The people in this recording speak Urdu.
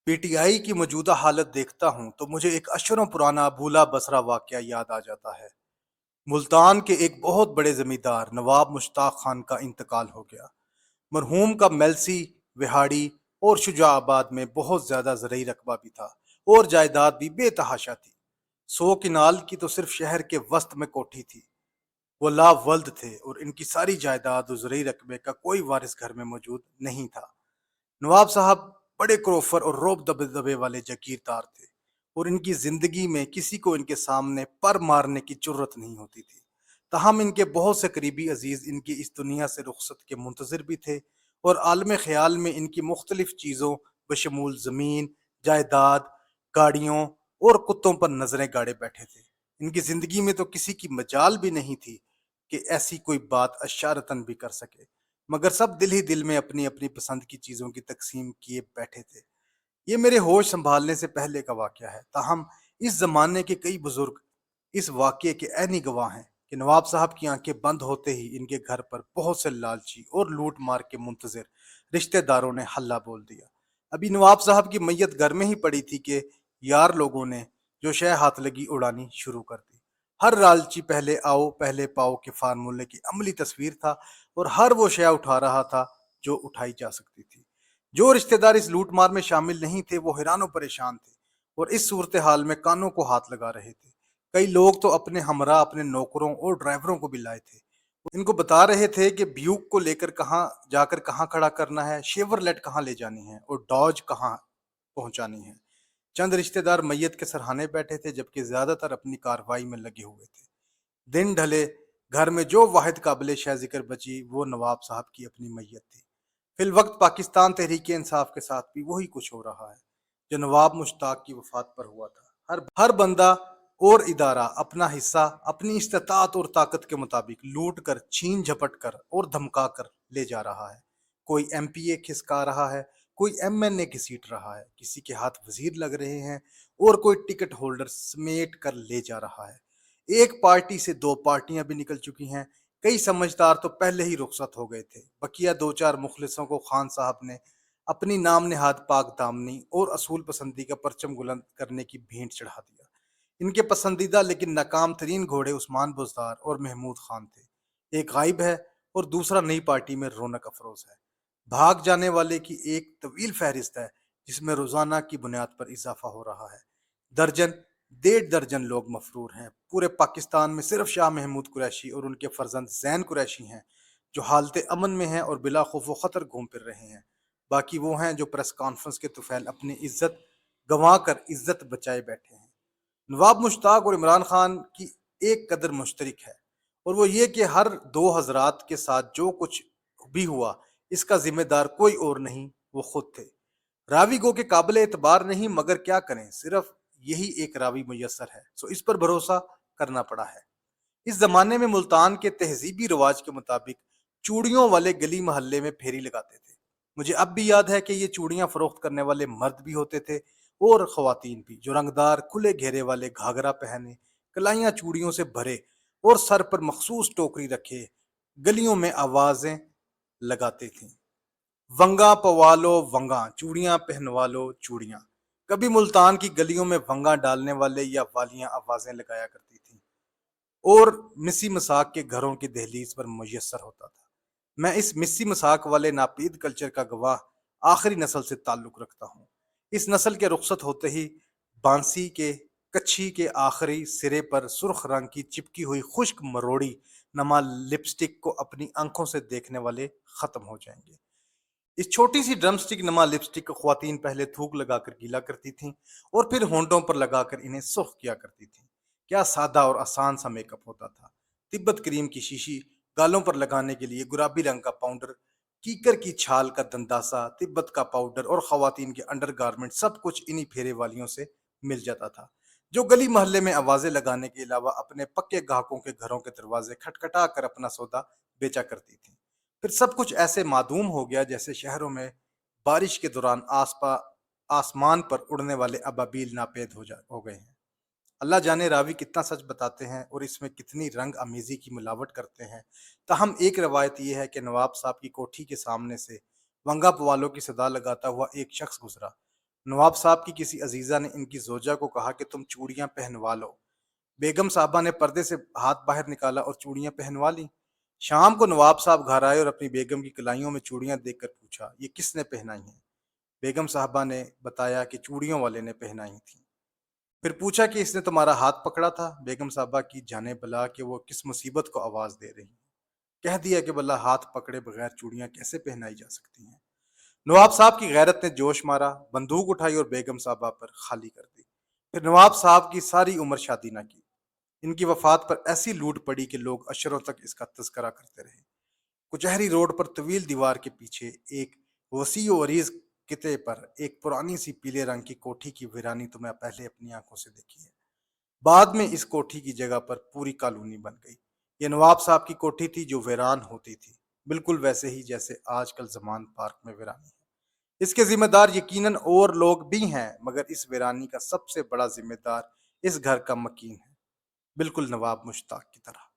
پی ٹی آئی کی موجودہ حالت دیکھتا ہوں تو مجھے ایک اشروں پرانا بھولا بسرا واقعہ یاد آ جاتا ہے۔ ملتان کے ایک بہت بڑے زمیندار نواب مشتاق خان کا انتقال ہو گیا۔ مرحوم کا میلسی، وہاڑی اور شجاع آباد میں بہت زیادہ زرعی رقبہ بھی تھا اور جائیداد بھی بے تحاشا تھی۔ 100 کنال کی تو صرف شہر کے وسط میں کوٹھی تھی۔ وہ لا ولد تھے اور ان کی ساری جائیداد و زرعی رقبے کا کوئی وارث گھر میں موجود نہیں تھا۔ نواب صاحب بڑے کروفر اور روب دبے والے جگیردار تھے اور ان کی زندگی میں کسی کو ان کے سامنے پر مارنے کی جرت نہیں ہوتی تھی۔ تاہم ان کے بہت سے قریبی عزیز ان کی اس دنیا سے رخصت کے منتظر بھی تھے اور عالم خیال میں ان کی مختلف چیزوں بشمول زمین، جائیداد، گاڑیوں اور کتوں پر نظریں گاڑے بیٹھے تھے۔ ان کی زندگی میں تو کسی کی مجال بھی نہیں تھی کہ ایسی کوئی بات اشارتاً بھی کر سکے، مگر سب دل ہی دل میں اپنی اپنی پسند کی چیزوں کی تقسیم کیے بیٹھے تھے۔ یہ میرے ہوش سنبھالنے سے پہلے کا واقعہ ہے، تاہم اس زمانے کے کئی بزرگ اس واقعے کے عینی گواہ ہیں کہ نواب صاحب کی آنکھیں بند ہوتے ہی ان کے گھر پر بہت سے لالچی اور لوٹ مار کے منتظر رشتہ داروں نے حلہ بول دیا۔ ابھی نواب صاحب کی میت گھر میں ہی پڑی تھی کہ یار لوگوں نے جو شے ہاتھ لگی اڑانی شروع کر دی۔ ہر لالچی پہلے آؤ پہلے پاؤ کے فارمولے کی عملی تصویر تھا اور ہر وہ شے اٹھا رہا تھا جو اٹھائی جا سکتی تھی۔ جو رشتہ دار اس لوٹ مار میں شامل نہیں تھے وہ حیران و پریشان تھے اور اس صورتحال میں کانوں کو ہاتھ لگا رہے تھے۔ کئی لوگ تو اپنے ہمراہ اپنے نوکروں اور ڈرائیوروں کو بھی لائے تھے۔ ان کو بتا رہے تھے کہ بیوک کو لے کر کہاں جا کر کہاں کھڑا کرنا ہے، شیورلیٹ کہاں لے جانی ہے اور ڈاج کہاں پہنچانی ہے۔ چند رشتہ دار میت کے سرہانے بیٹھے تھے جبکہ زیادہ تر اپنی کارروائی میں لگے ہوئے تھے۔ دن ڈھلے، گھر میں جو واحد قابل شہ ذکر بچی وہ نواب صاحب کی اپنی میت تھی۔ فی الوقت پاکستان تحریک انصاف کے ساتھ بھی وہی کچھ ہو رہا ہے جو نواب مشتاق کی وفات پر ہوا تھا۔ ہر بندہ اور ادارہ اپنا حصہ اپنی استطاعت اور طاقت کے مطابق لوٹ کر، چھین جھپٹ کر اور دھمکا کر لے جا رہا ہے۔ کوئی ایم پی اے کھسکا رہا ہے، کوئی ایم این اے گھسیٹ رہا ہے، کسی کے ہاتھ وزیر لگ رہے ہیں اور کوئی ٹکٹ ہولڈر سمیٹ کر لے جا رہا ہے۔ ایک پارٹی سے دو پارٹیاں بھی نکل چکی ہیں۔ کئی سمجھدار تو پہلے ہی رخصت ہو گئے تھے۔ بقیہ دو چار مخلصوں کو خان صاحب نے اپنی نام نہاد پاک دامنی اور اصول پسندی کا پرچم بلند کرنے کی بھینٹ چڑھا دیا۔ ان کے پسندیدہ لیکن ناکام ترین گھوڑے عثمان بزدار اور محمود خان تھے۔ ایک غائب ہے اور دوسرا نئی پارٹی میں رونق افروز ہے۔ بھاگ جانے والے کی ایک طویل فہرست ہے جس میں روزانہ کی بنیاد پر اضافہ ہو رہا ہے۔ درجن 1.5 درجن لوگ مفرور ہیں۔ پورے پاکستان میں صرف شاہ محمود قریشی اور ان کے فرزند زین قریشی ہیں جو حالت امن میں ہیں اور بلا خوف و خطر گھوم پھر رہے ہیں۔ باقی وہ ہیں جو پریس کانفرنس کے طفیل اپنی عزت گنوا کر عزت بچائے بیٹھے ہیں۔ نواب مشتاق اور عمران خان کی ایک قدر مشترک ہے اور وہ یہ کہ ہر دو حضرات کے ساتھ جو کچھ بھی ہوا اس کا ذمہ دار کوئی اور نہیں، وہ خود تھے۔ راوی گو کے قابل اعتبار نہیں، مگر کیا کریں، صرف یہی ایک راوی میسر ہے، سو اس پر بھروسہ کرنا پڑا ہے۔ اس زمانے میں ملتان کے تہذیبی رواج کے مطابق چوڑیوں والے گلی محلے میں پھیری لگاتے تھے۔ مجھے اب بھی یاد ہے کہ یہ چوڑیاں فروخت کرنے والے مرد بھی ہوتے تھے اور خواتین بھی، جو رنگدار کھلے گھیرے والے گھاگرا پہنے، کلائیاں چوڑیوں سے بھرے اور سر پر مخصوص ٹوکری رکھے گلیوں میں آوازیں لگاتے تھے۔ ونگا پوالو ونگا، چوڑیاں پہنوا لو چوڑیاں۔ کبھی ملتان کی گلیوں میں ونگا ڈالنے والے یا والیاں آوازیں لگایا کرتی تھیں اور مسی مساق کے گھروں کی دہلیز پر میسر ہوتا تھا۔ میں اس مسی مساق والے ناپید کلچر کا گواہ آخری نسل سے تعلق رکھتا ہوں۔ اس نسل کے رخصت ہوتے ہی بانسی کے کچھی کے آخری سرے پر سرخ رنگ کی چپکی ہوئی خشک مروڑی نما لپسٹک کو اپنی آنکھوں سے دیکھنے والے ختم ہو جائیں گے۔ اس چھوٹی سی ڈرم سٹک نما لپسٹک کو خواتین پہلے تھوک لگا کر گیلا کرتی تھیں اور پھر ہونٹوں پر لگا کر انہیں سرخ کیا کرتی تھیں۔ کیا سادہ اور آسان سا میک اپ ہوتا تھا۔ تبت کریم کی شیشی، گالوں پر لگانے کے لیے گلابی رنگ کا پاؤڈر، کیکر کی چھال کا دنداسا، تبت کا پاؤڈر اور خواتین کے انڈر گارمنٹ، سب کچھ انہی پھیرے والیوں سے مل جاتا تھا جو گلی محلے میں آوازیں لگانے کے علاوہ اپنے پکے گاہکوں کے گھروں کے دروازے کھٹکھٹا کر اپنا سودا بیچا کرتی تھیں۔ پھر سب کچھ ایسے معدوم ہو گیا جیسے شہروں میں بارش کے دوران آسمان پر اڑنے والے ابابیل ناپید ہو گئے ہیں۔ اللہ جانے راوی کتنا سچ بتاتے ہیں اور اس میں کتنی رنگ امیزی کی ملاوٹ کرتے ہیں۔ تاہم ایک روایت یہ ہے کہ نواب صاحب کی کوٹھی کے سامنے سے ونگا پوالوں کی صدا لگاتا ہوا ایک شخص گزرا۔ نواب صاحب کی کسی عزیزہ نے ان کی زوجہ کو کہا کہ تم چوڑیاں پہنوا لو۔ بیگم صاحبہ نے پردے سے ہاتھ باہر نکالا اور چوڑیاں پہنوا لی۔ شام کو نواب صاحب گھر آئے اور اپنی بیگم کی کلائیوں میں چوڑیاں دیکھ کر پوچھا، یہ کس نے پہنائی ہیں؟ بیگم صاحبہ نے بتایا کہ چوڑیوں والے نے پہنائی تھیں۔ پھر پوچھا کہ اس نے تمہارا ہاتھ پکڑا تھا؟ بیگم صاحبہ کی جانے بلا کہ وہ کس مصیبت کو آواز دے رہی ہیں۔ کہہ دیا کہ بلا ہاتھ پکڑے بغیر چوڑیاں کیسے پہنائی جا سکتی ہیں۔ نواب صاحب کی غیرت نے جوش مارا، بندوق اٹھائی اور بیگم صاحبہ پر خالی کر دی۔ پھر نواب صاحب کی ساری عمر شادی نہ کی۔ ان کی وفات پر ایسی لوٹ پڑی کہ لوگ اشروں تک اس کا تذکرہ کرتے رہے۔ کچہری روڈ پر طویل دیوار کے پیچھے ایک وسیع و عریض قطعے پر ایک پرانی سی پیلے رنگ کی کوٹھی کی ویرانی تو میں پہلے اپنی آنکھوں سے دیکھی ہے۔ بعد میں اس کوٹھی کی جگہ پر پوری کالونی بن گئی۔ یہ نواب صاحب کی کوٹھی تھی جو ویران ہوتی تھی، بالکل ویسے ہی جیسے آج کل زمان پارک میں ویرانی ہے۔ اس کے ذمہ دار یقیناً اور لوگ بھی ہیں، مگر اس ویرانی کا سب سے بڑا ذمہ دار اس گھر کا مکین ہے، بالکل نواب مشتاق کی طرح۔